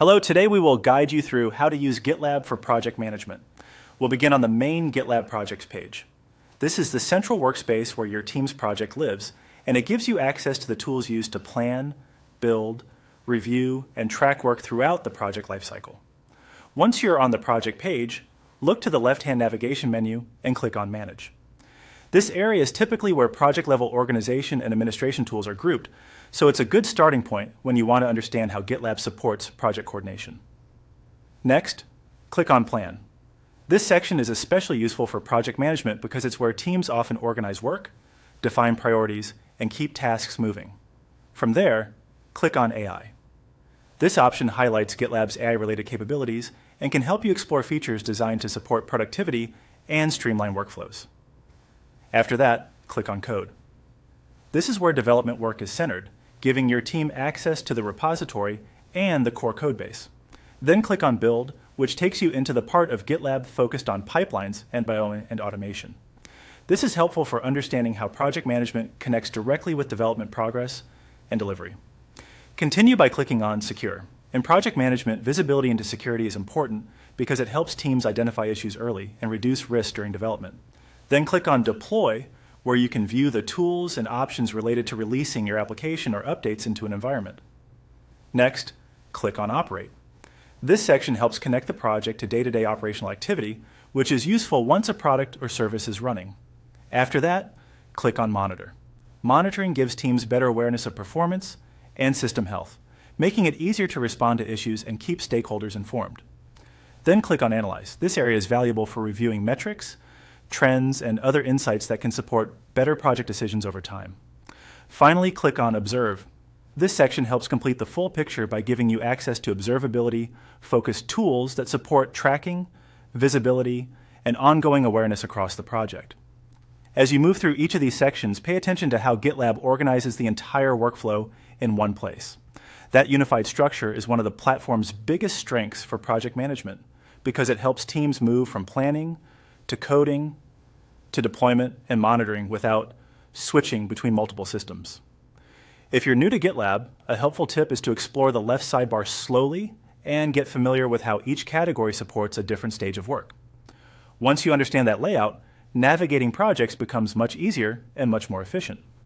Hello, today we will guide you through how to use GitLab for project management. We'll begin on the main GitLab projects page. This is the central workspace where your team's project lives, and it gives you access to the tools used to plan, build, review, and track work throughout the project lifecycle. Once you're on the project page, look to the left-hand navigation menu and click on Manage. This area is typically where project-level organization and administration tools are grouped, so it's a good starting point when you want to understand how GitLab supports project coordination. Next, click on Plan. This section is especially useful for project management because it's where teams often organize work, define priorities, and keep tasks moving. From there, click on AI. This option highlights GitLab's AI-related capabilities and can help you explore features designed to support productivity and streamline workflows. After that, click on Code. This is where development work is centered, giving your team access to the repository and the core codebase. Then click on Build, which takes you into the part of GitLab focused on pipelines and automation. This is helpful for understanding how project management connects directly with development progress and delivery. Continue by clicking on Secure. In project management, visibility into security is important because it helps teams identify issues early and reduce risk during development. Then click on Deploy, where you can view the tools and options related to releasing your application or updates into an environment. Next, click on Operate. This section helps connect the project to day-to-day operational activity, which is useful once a product or service is running. After that, click on Monitor. Monitoring gives teams better awareness of performance and system health, making it easier to respond to issues and keep stakeholders informed. Then click on Analyze. This area is valuable for reviewing metrics, trends, and other insights that can support better project decisions over time. Finally, click on Observe. This section helps complete the full picture by giving you access to observability-focused tools that support tracking, visibility, and ongoing awareness across the project. As you move through each of these sections, pay attention to how GitLab organizes the entire workflow in one place. That unified structure is one of the platform's biggest strengths for project management because it helps teams move from planning to coding to deployment and monitoring without switching between multiple systems. If you're new to GitLab, a helpful tip is to explore the left sidebar slowly and get familiar with how each category supports a different stage of work. Once you understand that layout, navigating projects becomes much easier and much more efficient.